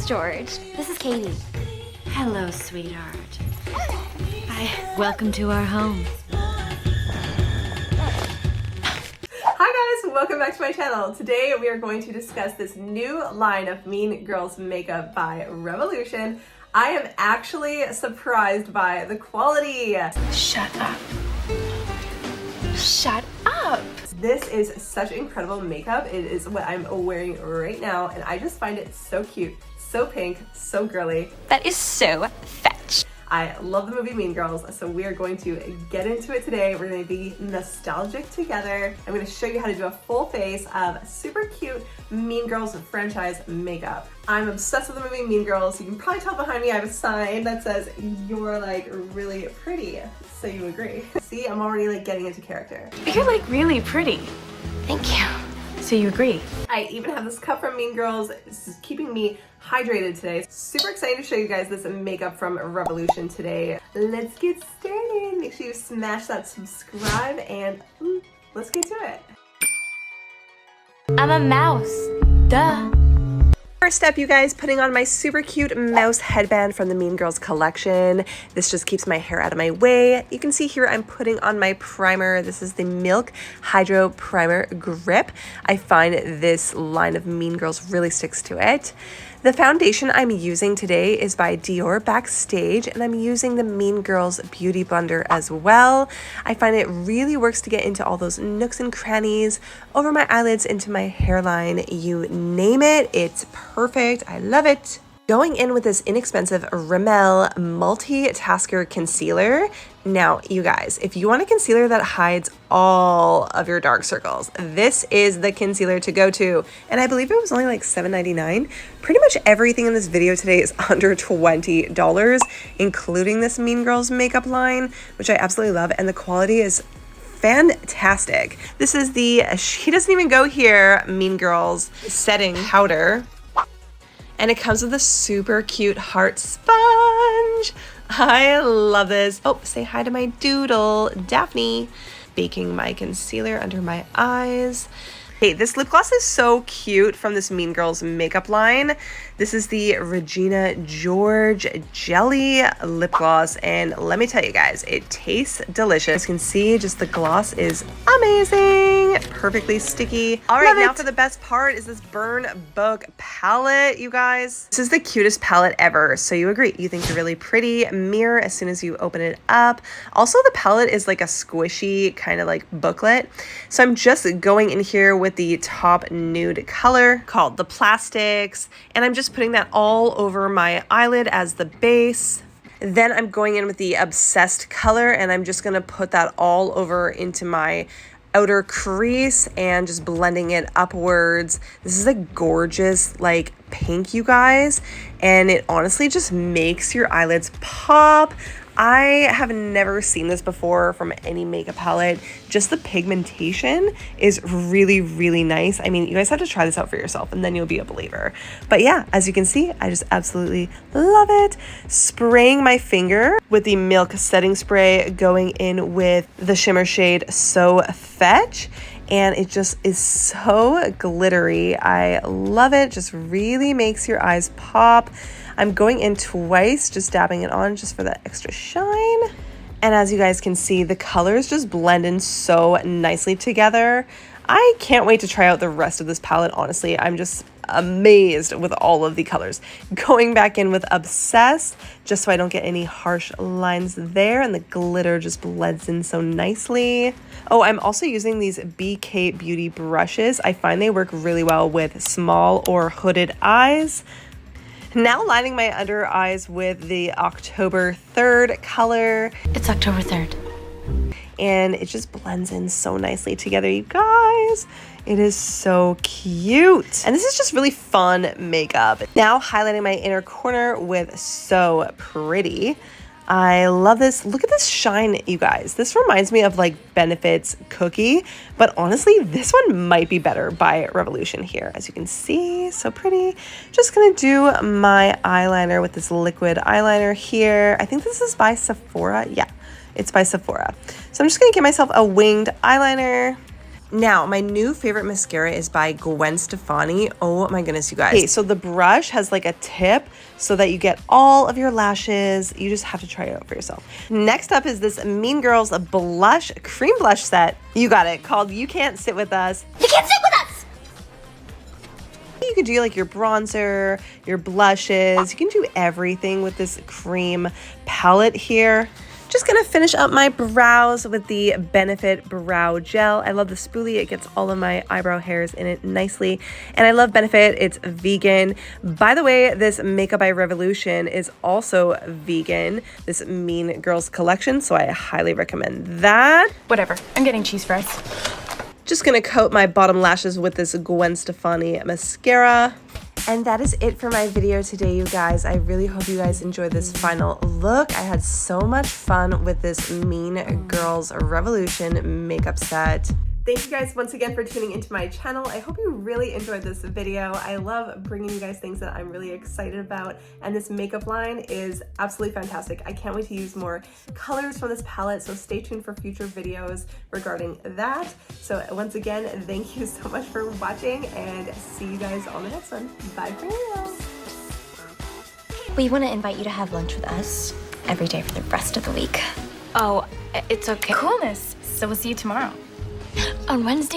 name's George. This is Katie. Hello, sweetheart. Hi. Welcome to our home. Hi guys, welcome back to my channel. Today we are going to discuss this new line of Mean Girls makeup by Revolution. I am actually surprised by the quality. Shut up. Shut up. This is such incredible makeup. It is what I'm wearing right now, and I just find it so cute, so pink, so girly. That is so fetch. I love the movie Mean Girls, so we are going to get into it today. We're going to be nostalgic together. I'm going to show you how to do a full face of super cute Mean Girls franchise makeup. I'm obsessed with the movie Mean Girls. You can probably tell behind me I have a sign that says, "You're like really pretty." So you agree. See, I'm already like getting into character. You're like really pretty. Thank you. So you agree? I even have this cup from Mean Girls. This is keeping me hydrated today. Super excited to show you guys this makeup from Revolution today. Let's get started. Make sure you smash that subscribe and let's get to it. I'm a mouse. Duh. First step, you guys, putting on my super cute mouse headband from the Mean Girls collection. This just keeps my hair out of my way. You can see here I'm putting on my primer. This is the Milk Hydro Primer Grip. I find this line of Mean Girls really sticks to it. The foundation I'm using today is by Dior Backstage, and I'm using the Mean Girls Beauty Blender as well. I find it really works to get into all those nooks and crannies, over my eyelids, into my hairline, you name it. It's perfect. I love it. Going in with this inexpensive Rimmel Multitasker Concealer. Now, you guys, if you want a concealer that hides all of your dark circles, this is the concealer to go to. And I believe it was only like $7.99. Pretty much everything in this video today is under $20, including this Mean Girls makeup line, which I absolutely love. And the quality is fantastic. This is the She Doesn't Even Go Here Mean Girls setting powder. And it comes with a super cute heart sponge. I love this. Oh, say hi to my doodle, Daphne. Baking my concealer under my eyes. Hey, this lip gloss is so cute from this Mean Girls makeup line. This is the Regina George Jelly Lip Gloss, and let me tell you guys, it tastes delicious. As you can see, just the gloss is amazing, perfectly sticky. All right, now for the best part is this Burn Book palette, you guys. This is the cutest palette ever, so you agree. You think you're really pretty. Mirror as soon as you open it up. Also, the palette is like a squishy kind of like booklet. So I'm just going in here with the top nude color called the Plastics, and I'm just putting that all over my eyelid as the base. Then I'm going in with the Obsessed color, and I'm just gonna put that all over into my outer crease and just blending it upwards. This is a gorgeous like pink, you guys, and it honestly just makes your eyelids pop. I have never seen this before from any makeup palette. Just the pigmentation is really, really nice. I mean, you guys have to try this out for yourself and then you'll be a believer. But yeah, as you can see, I just absolutely love it. Spraying my finger with the Milk setting spray, going in with the shimmer shade So Fetch. And it just is so glittery. I love it. Just really makes your eyes pop. I'm going in twice, just dabbing it on just for that extra shine. And as you guys can see, the colors just blend in so nicely together. I can't wait to try out the rest of this palette, honestly. I'm just amazed with all of the colors. Going back in with Obsessed, just so I don't get any harsh lines there, and the glitter just blends in so nicely. Oh, I'm also using these BK Beauty brushes. I find they work really well with small or hooded eyes. Now lining my under eyes with the October 3rd color. It's October 3rd. And it just blends in so nicely together, you guys. It is so cute. And this is just really fun makeup. Now highlighting my inner corner with So Pretty. I love this. Look at this shine, you guys. This reminds me of like Benefit's cookie, but honestly, this one might be better by Revolution here. As you can see, so pretty. Just gonna do my eyeliner with this liquid eyeliner here. I think this is by Sephora. Yeah, it's by Sephora. So I'm just gonna give myself a winged eyeliner. Now, my new favorite mascara is by Gwen Stefani. Oh my goodness, you guys. Okay, so the brush has like a tip so that you get all of your lashes. You just have to try it out for yourself. Next up is this Mean Girls blush, cream blush set. You got it, called You Can't Sit With Us. You can't sit with us! You can do like your bronzer, your blushes. You can do everything with this cream palette here. Just gonna finish up my brows with the Benefit Brow Gel. I love the spoolie. It gets all of my eyebrow hairs in it nicely. And I love Benefit. It's vegan. By the way, this Makeup by Revolution is also vegan, this Mean Girls collection, so I highly recommend that. Whatever. I'm getting cheese fries. Just gonna coat my bottom lashes with this Gwen Stefani mascara. And that is it for my video today, you guys. I really hope you guys enjoyed this final look. I had so much fun with this Mean Girls Revolution makeup set. Thank you guys once again for tuning into my channel. I hope you really enjoyed this video. I love bringing you guys things that I'm really excited about, and this makeup line is absolutely fantastic. I can't wait to use more colors from this palette, so stay tuned for future videos regarding that. So once again, thank you so much for watching, and see you guys on the next one. Bye for now. We want to invite you to have lunch with us every day for the rest of the week. Oh, it's okay. Coolness. So we'll see you tomorrow. On Wednesday,